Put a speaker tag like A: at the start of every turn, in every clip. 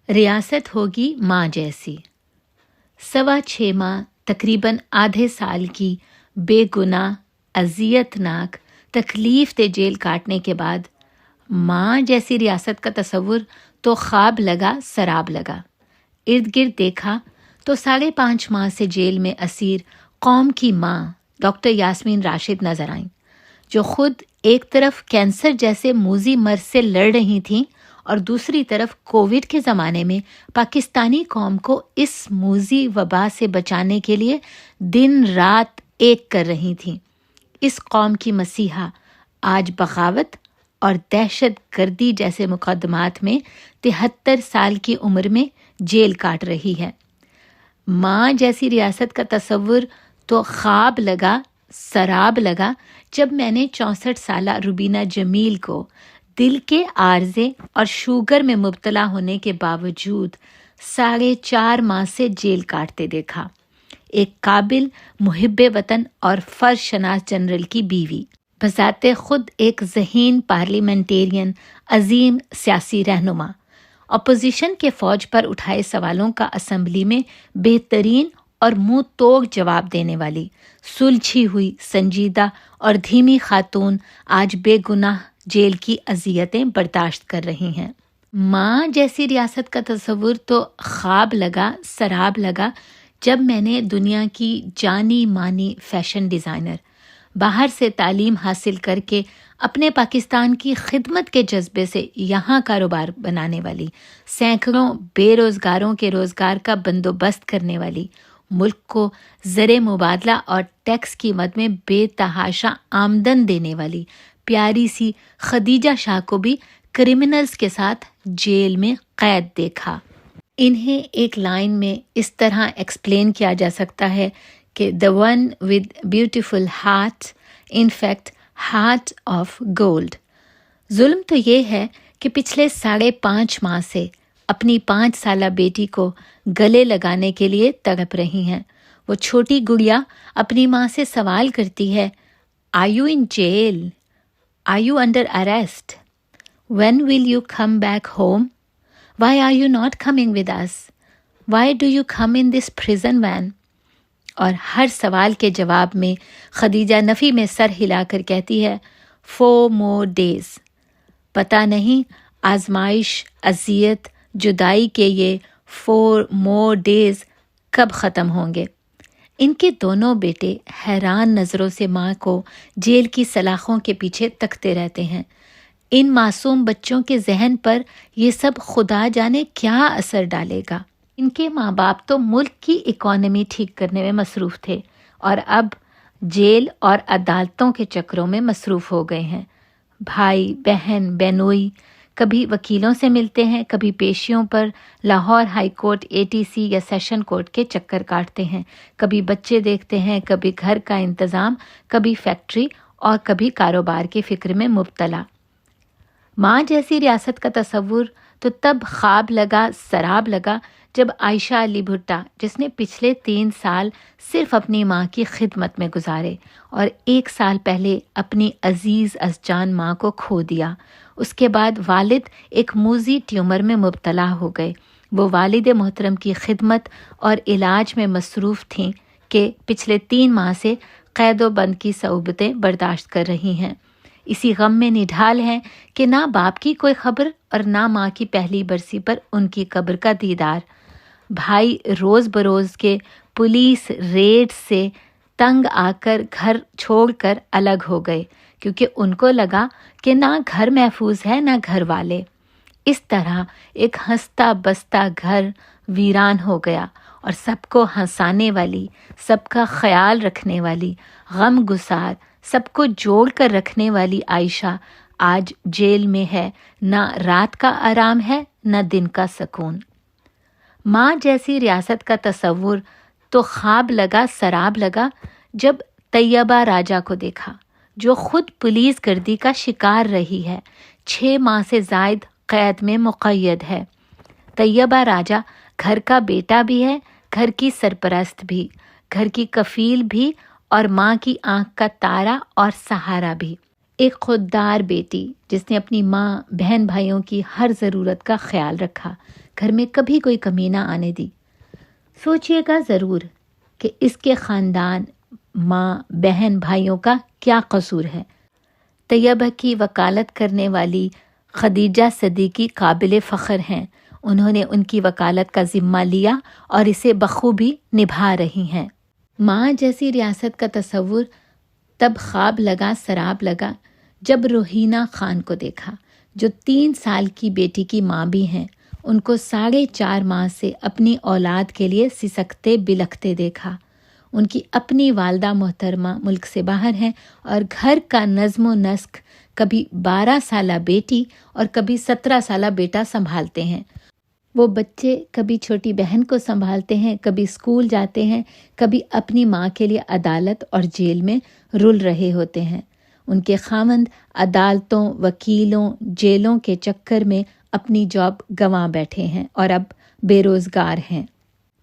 A: ریاست ہوگی ماں جیسی۔ 6.25 ماہ تقریباً آدھے سال کی بے گناہ اذیت ناک تکلیف دہ جیل کاٹنے کے بعد ماں جیسی ریاست کا تصور تو خواب لگا سراب لگا۔ ارد گرد دیکھا تو 5.5 ماہ سے جیل میں اسیر قوم کی ماں ڈاکٹر یاسمین راشد نظر آئیں، جو خود ایک طرف کینسر جیسے موذی مرض سے لڑ رہی تھیں اور دوسری طرف کووڈ کے زمانے میں پاکستانی قوم کو اس موذی وبا سے بچانے کے لیے دن رات ایک کر رہی تھیں۔ اس قوم کی مسیحا آج بغاوت اور دہشت گردی جیسے مقدمات میں 73 سال کی عمر میں جیل کاٹ رہی ہے۔ ماں جیسی ریاست کا تصور تو خواب لگا سراب لگا جب میں نے 64 سالہ روبینہ جمیل کو دل کے عارضے اور شوگر میں مبتلا ہونے کے باوجود 4.5 ماہ سے جیل کاٹتے دیکھا۔ ایک قابل محب وطن اور فرض شناس جنرل کی بیوی، بذات خود ایک ذہین پارلیمنٹیرین، عظیم سیاسی رہنما، اپوزیشن کے فوج پر اٹھائے سوالوں کا اسمبلی میں بہترین اور منہ توڑ جواب دینے والی، سلجھی ہوئی، سنجیدہ اور دھیمی خاتون آج بے گناہ جیل کی اذیتیں برداشت کر رہی ہیں۔ ماں جیسی ریاست کا تصور تو خواب لگا سراب لگا جب میں نے دنیا کی جانی مانی فیشن ڈیزائنر، باہر سے تعلیم حاصل کر کے اپنے پاکستان کی خدمت کے جذبے سے یہاں کاروبار بنانے والی، سینکڑوں بے روزگاروں کے روزگار کا بندوبست کرنے والی، ملک کو زر مبادلہ اور ٹیکس کی مد میں بے تحاشا آمدن دینے والی پیاری سی خدیجہ شاہ کو بھی کرمنلز کے ساتھ جیل میں قید دیکھا۔ انہیں ایک لائن میں اس طرح ایکسپلین کیا جا سکتا ہے کہ the one with beautiful heart, in fact, heart of gold۔ ظلم تو یہ ہے کہ پچھلے 5.5 ماہ سے اپنی 5 سالہ بیٹی کو گلے لگانے کے لیے تڑپ رہی ہیں۔ وہ چھوٹی گڑیا اپنی ماں سے سوال کرتی ہے، Are you in jail? Are you under arrest? When will you come back home? Why are you not coming with us? Why do you come in this prison van? اور ہر سوال کے جواب میں خدیجہ نفی میں سر ہلا کر کہتی ہے 4 more days۔ پتہ نہیں آزمائش، اذیت، جدائی کے یہ 4 more days کب ختم ہوں گے۔ ان کے دونوں بیٹے حیران نظروں سے ماں کو جیل کی سلاخوں کے پیچھے تکتے رہتے ہیں۔ ان معصوم بچوں کے ذہن پر یہ سب خدا جانے کیا اثر ڈالے گا۔ ان کے ماں باپ تو ملک کی اکانومی ٹھیک کرنے میں مصروف تھے اور اب جیل اور عدالتوں کے چکروں میں مصروف ہو گئے ہیں۔ بھائی بہن بہنوئی کبھی وکیلوں سے ملتے ہیں، کبھی پیشیوں پر لاہور ہائی کورٹ، ATC یا سیشن کورٹ کے چکر کاٹتے ہیں، کبھی بچے دیکھتے ہیں، کبھی گھر کا انتظام، کبھی فیکٹری اور کبھی کاروبار کی فکر میں مبتلا۔ ماں جیسی ریاست کا تصور تو تب خواب لگا سراب لگا جب عائشہ علی بھٹا، جس نے پچھلے 3 سال صرف اپنی ماں کی خدمت میں گزارے اور 1 سال پہلے اپنی عزیز از جان ماں کو کھو دیا، اس کے بعد والد ایک موذی ٹیومر میں مبتلا ہو گئے، وہ والد محترم کی خدمت اور علاج میں مصروف تھیں کہ پچھلے 3 ماہ سے قید و بند کی صعوبتیں برداشت کر رہی ہیں۔ اسی غم میں نڈھال ہیں کہ نہ باپ کی کوئی خبر اور نہ ماں کی پہلی برسی پر ان کی قبر کا دیدار۔ بھائی روز بروز کے پولیس ریڈ سے تنگ آ کر گھر چھوڑ کر الگ ہو گئے، کیونکہ ان کو لگا کہ نہ گھر محفوظ ہے نہ گھر والے۔ اس طرح ایک ہنستا بستا گھر ویران ہو گیا اور سب کو ہنسانے والی، سب کا خیال رکھنے والی، غم گسار، سب کو جوڑ کر رکھنے والی عائشہ آج جیل میں ہے۔ نہ رات کا آرام ہے نہ دن کا سکون۔ ماں جیسی ریاست کا تصور تو خواب لگا سراب لگا جب طیبہ راجہ کو دیکھا، جو خود پولیس گردی کا شکار رہی ہے، 6 ماہ سے زائد قید میں مقید ہے۔ طیبہ راجہ گھر کا بیٹا بھی ہے، گھر کی سرپرست بھی، گھر کی کفیل بھی اور ماں کی آنکھ کا تارا اور سہارا بھی۔ ایک خوددار بیٹی جس نے اپنی ماں، بہن بھائیوں کی ہر ضرورت کا خیال رکھا، گھر میں کبھی کوئی کمی نہ آنے دی۔ سوچئے گا ضرور کہ اس کے خاندان، ماں، بہن، بھائیوں کا کیا قصور ہے۔ طیبہ کی وکالت کرنے والی خدیجہ صدیقی قابل فخر ہیں۔ انہوں نے ان کی وکالت کا ذمہ لیا اور اسے بخوبی نبھا رہی ہیں۔ ماں جیسی ریاست کا تصور تب خواب لگا سراب لگا جب روحینہ خان کو دیکھا، جو 3 سال کی بیٹی کی ماں بھی ہیں۔ ان کو 4.5 ماہ سے اپنی اولاد کے لیے سسکتے بلکتے دیکھا۔ ان کی اپنی والدہ محترمہ ملک سے باہر ہیں اور گھر کا نظم و نسق کبھی 12 سالہ بیٹی اور کبھی 17 سالہ بیٹا سنبھالتے ہیں۔ وہ بچے کبھی چھوٹی بہن کو سنبھالتے ہیں، کبھی اسکول جاتے ہیں، کبھی اپنی ماں کے لیے عدالت اور جیل میں رل رہے ہوتے ہیں۔ ان کے خاوند عدالتوں، وکیلوں، جیلوں کے چکر میں اپنی جاب گنوا بیٹھے ہیں اور اب بے روزگار ہیں۔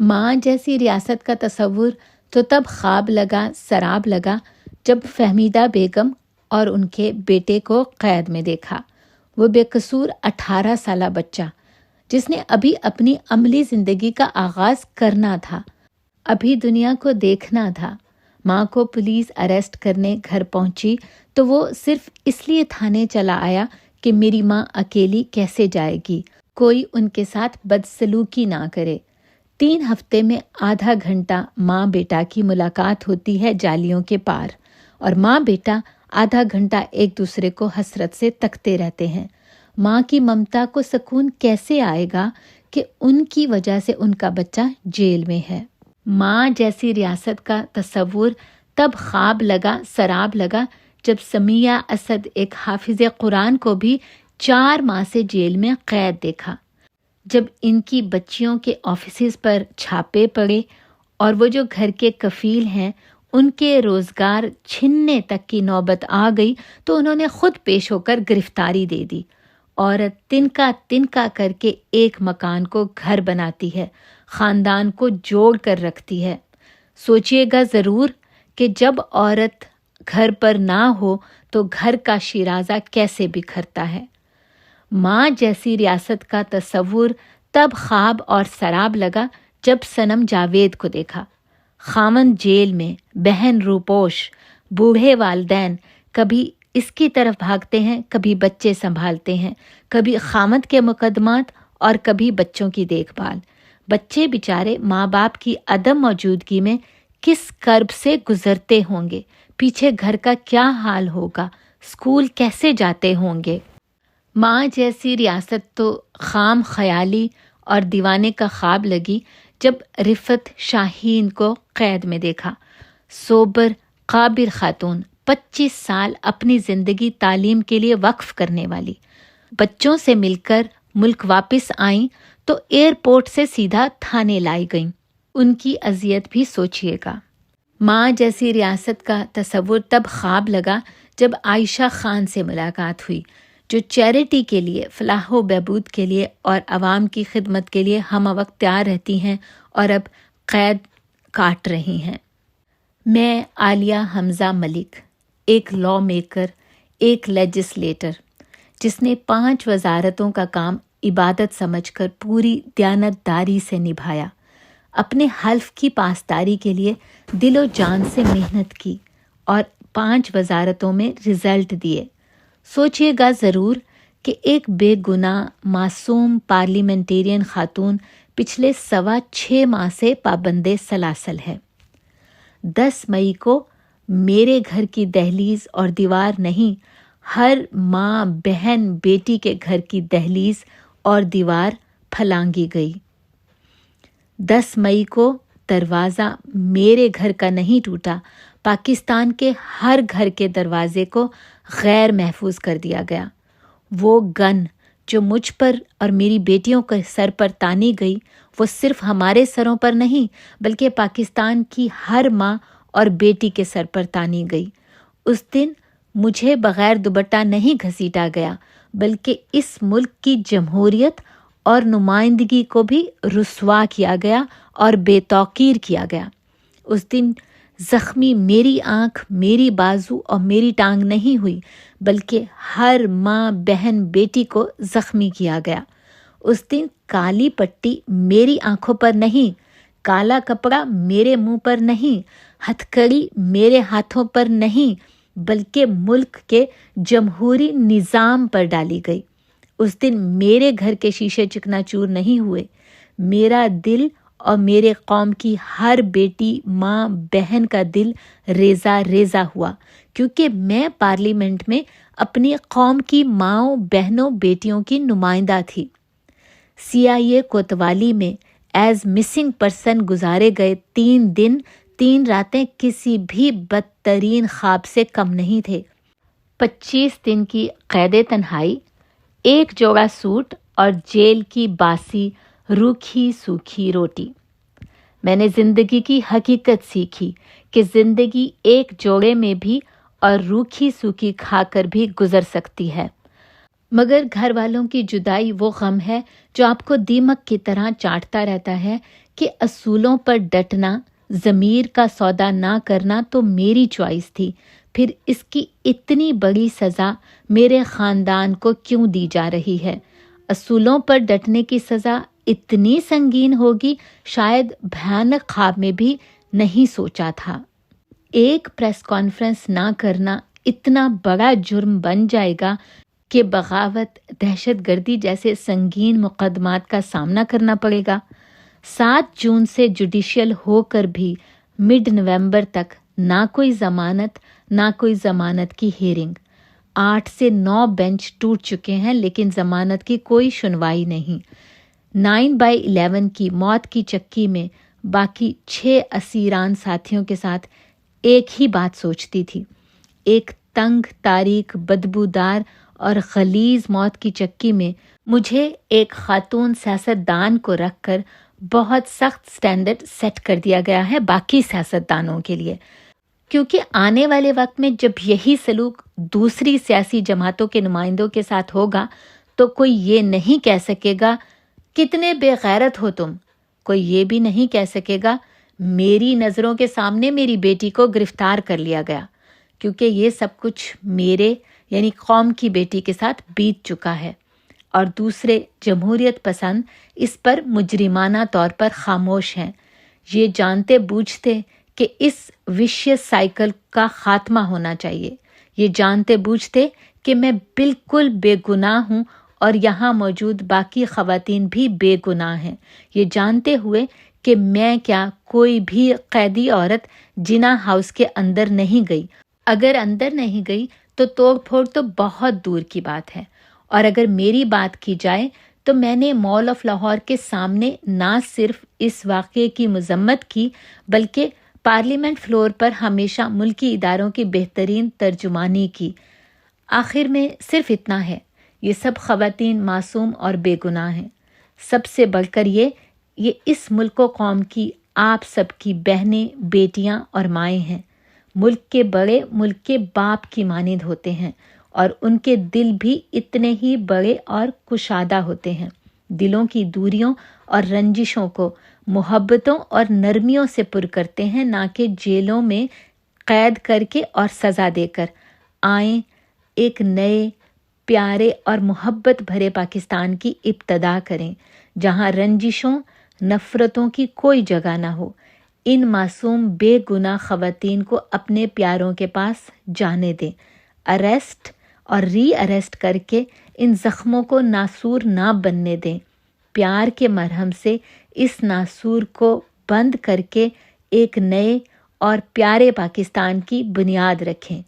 A: ماں جیسی ریاست کا تصور تو تب خواب لگا سراب لگا جب فہمیدہ بیگم اور ان کے بیٹے کو قید میں دیکھا۔ وہ بے قصور 18 سالہ بچہ جس نے ابھی اپنی عملی زندگی کا آغاز کرنا تھا، ابھی دنیا کو دیکھنا تھا۔ ماں کو پولیس اریسٹ کرنے گھر پہنچی تو وہ صرف اس لیے تھانے چلا آیا کہ میری ماں اکیلی کیسے جائے گی، کوئی ان کے ساتھ بدسلوکی نہ کرے۔ 3 ہفتے میں آدھا گھنٹہ ماں بیٹا کی ملاقات ہوتی ہے جالیوں کے پار، اور ماں بیٹا آدھا گھنٹہ ایک دوسرے کو حسرت سے تکتے رہتے ہیں۔ ماں کی ممتا کو سکون کیسے آئے گا کہ ان کی وجہ سے ان کا بچہ جیل میں ہے۔ ماں جیسی ریاست کا تصور تب خواب لگا سراب لگا جب سمیہ اسد ایک حافظ قرآن کو بھی 4 ماہ سے جیل میں قید دیکھا۔ جب ان کی بچیوں کے آفیسز پر چھاپے پڑے اور وہ جو گھر کے کفیل ہیں ان کے روزگار چھننے تک کی نوبت آ گئی تو انہوں نے خود پیش ہو کر گرفتاری دے دی۔ عورت تنکا تنکا کر کے ایک مکان کو گھر بناتی ہے، خاندان کو جوڑ کر رکھتی ہے۔ سوچئے گا ضرور کہ جب عورت گھر پر نہ ہو تو گھر کا شیرازہ کیسے بکھرتا ہے۔ ماں جیسی ریاست کا تصور تب خواب اور سراب لگا جب صنم جاوید کو دیکھا۔ خاوند جیل میں، بہن روپوش، بوڑھے والدین کبھی اس کی طرف بھاگتے ہیں، کبھی بچے سنبھالتے ہیں، کبھی خاوند کے مقدمات اور کبھی بچوں کی دیکھ بھال۔ بچے بیچارے ماں باپ کی عدم موجودگی میں کس کرب سے گزرتے ہوں گے، پیچھے گھر کا کیا حال ہوگا، اسکول کیسے جاتے ہوں گے۔ ماں جیسی ریاست تو خام خیالی اور دیوانے کا خواب لگی جب رفت شاہین کو قید میں دیکھا۔ سوبر قابر خاتون، 25 سال اپنی زندگی تعلیم کے لیے وقف کرنے والی، بچوں سے مل کر ملک واپس آئیں تو ایئرپورٹ سے سیدھا تھانے لائی گئیں۔ ان کی اذیت بھی سوچئے گا۔ ماں جیسی ریاست کا تصور تب خواب لگا جب عائشہ خان سے ملاقات ہوئی، جو چیریٹی کے لیے، فلاح و بہبود کے لیے اور عوام کی خدمت کے لیے ہم وقت تیار رہتی ہیں اور اب قید کاٹ رہی ہیں۔ میں عالیہ حمزہ ملک، ایک لا میکر، ایک لیجسلیٹر، جس نے 5 وزارتوں کا کام عبادت سمجھ کر پوری دیانتداری سے نبھایا، اپنے حلف کی پاسداری کے لیے دل و جان سے محنت کی اور 5 وزارتوں میں رزلٹ دیے۔ سوچئے گا ضرور کہ ایک بے گناہ معصوم پارلیمنٹیرین خاتون پچھلے 6.25 ماہ سے پابند سلاسل ہے۔ 10 مئی کو میرے گھر کی دہلیز اور دیوار نہیں، ہر ماں بہن بیٹی کے گھر کی دہلیز اور دیوار پھلانگی گئی۔ 10 مئی کو دروازہ میرے گھر کا نہیں ٹوٹا، پاکستان کے ہر گھر کے دروازے کو غیر محفوظ کر دیا گیا۔ وہ گن جو مجھ پر اور میری بیٹیوں کے سر پر تانی گئی، وہ صرف ہمارے سروں پر نہیں بلکہ پاکستان کی ہر ماں اور بیٹی کے سر پر تانی گئی۔ اس دن مجھے بغیر دوپٹہ نہیں گھسیٹا گیا بلکہ اس ملک کی جمہوریت اور نمائندگی کو بھی رسوا کیا گیا اور بے توقیر کیا گیا۔ اس دن زخمی میری آنکھ، میری بازو اور میری ٹانگ نہیں ہوئی بلکہ ہر ماں بہن بیٹی کو زخمی کیا گیا۔ اس دن کالی پٹی میری آنکھوں پر نہیں، کالا کپڑا میرے منہ پر نہیں، ہتھکڑی میرے ہاتھوں پر نہیں، بلکہ ملک کے جمہوری نظام پر ڈالی گئی۔ اس دن میرے گھر کے شیشے چکنا چور نہیں ہوئے، میرا دل اور میرے قوم کی ہر بیٹی، ماں، بہن کا دل ریزہ ریزہ ہوا، کیونکہ میں پارلیمنٹ میں اپنی قوم کی ماؤں، بہنوں، بیٹیوں کی نمائندہ تھی۔ CIA کوتوالی میں ایز مسنگ پرسن گزارے گئے 3 دن 3 راتیں کسی بھی بدترین خواب سے کم نہیں تھے۔ 25 دن کی قید تنہائی، 1 جوڑا سوٹ اور جیل کی باسی روکھی سوکھی روٹی۔ میں نے زندگی کی حقیقت سیکھی کہ زندگی ایک جوڑے میں بھی اور روکھی سوکھی کھا کر بھی گزر سکتی ہے، مگر گھر والوں کی جدائی وہ غم ہے جو آپ کو دیمک کی طرح چاٹتا رہتا ہے کہ اصولوں پر ڈٹنا، ضمیر کا سودا نہ کرنا تو میری چوائس تھی، پھر اس کی اتنی بڑی سزا میرے خاندان کو کیوں دی جا رہی ہے؟ اصولوں پر ڈٹنے کی سزا اتنی سنگین ہوگی شاید بھیانک خواب میں بھی نہیں سوچا تھا۔ ایک پریس کانفرنس نہ کرنا اتنا بڑا جرم بن جائے گا کہ بغاوت، دہشت گردی جیسے سنگین مقدمات کا سامنا کرنا پڑے گا۔ 7 جون سے جوڈیشل ہو کر بھی مڈ نومبر تک نہ کوئی ضمانت، نہ کوئی ضمانت کی ہیرنگ۔ 8 سے 9 بینچ ٹوٹ چکے ہیں لیکن ضمانت کی کوئی سنوائی نہیں۔ 9/11 کی موت کی چکی میں باقی 6 اسیران ساتھیوں کے ساتھ ایک ہی بات سوچتی تھی۔ ایک تنگ، تاریک، بدبودار اور غلیظ موت کی چکی میں مجھے ایک خاتون سیاستدان کو رکھ کر بہت سخت سٹینڈرڈ سیٹ کر دیا گیا ہے باقی سیاستدانوں کے لیے، کیونکہ آنے والے وقت میں جب یہی سلوک دوسری سیاسی جماعتوں کے نمائندوں کے ساتھ ہوگا تو کوئی یہ نہیں کہہ سکے گا کتنے بے غیرت ہو تم، کوئی یہ بھی نہیں کہہ سکے گا میری نظروں کے سامنے میری بیٹی کو گرفتار کر لیا گیا، کیونکہ یہ سب کچھ میرے یعنی قوم کی بیٹی کے ساتھ بیت چکا ہے، اور دوسرے جمہوریت پسند اس پر مجرمانہ طور پر خاموش ہیں، یہ جانتے بوجھتے کہ اس وشیس سائیکل کا خاتمہ ہونا چاہیے، یہ جانتے بوجھتے کہ میں بالکل بے گناہ ہوں اور یہاں موجود باقی خواتین بھی بے گناہ ہیں، یہ جانتے ہوئے کہ میں کیا کوئی بھی قیدی عورت جنا ہاؤس کے اندر نہیں گئی، اگر اندر نہیں گئی تو توڑ پھوڑ تو بہت دور کی بات ہے، اور اگر میری بات کی جائے تو میں نے مال آف لاہور کے سامنے نہ صرف اس واقعے کی مذمت کی بلکہ پارلیمنٹ فلور پر ہمیشہ ملکی اداروں کی بہترین ترجمانی کی۔ آخر میں صرف اتنا ہے، یہ سب خواتین معصوم اور بے گناہ ہیں، سب سے بڑھ کر یہ اس ملک و قوم کی آپ سب کی بہنیں، بیٹیاں اور مائیں ہیں۔ ملک کے بڑے ملک کے باپ کی مانند ہوتے ہیں اور ان کے دل بھی اتنے ہی بڑے اور کشادہ ہوتے ہیں، دلوں کی دوریوں اور رنجشوں کو محبتوں اور نرمیوں سے پر کرتے ہیں، نہ کہ جیلوں میں قید کر کے اور سزا دے کر۔ آئیں ایک نئے، پیارے اور محبت بھرے پاکستان کی ابتدا کریں، جہاں رنجشوں، نفرتوں کی کوئی جگہ نہ ہو۔ ان معصوم بے گناہ خواتین کو اپنے پیاروں کے پاس جانے دیں، اریسٹ اور ری اریسٹ کر کے ان زخموں کو ناسور نہ بننے دیں، پیار کے مرہم سے اس ناسور کو بند کر کے ایک نئے اور پیارے پاکستان کی بنیاد رکھیں۔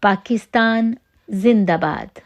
A: پاکستان زندہ باد۔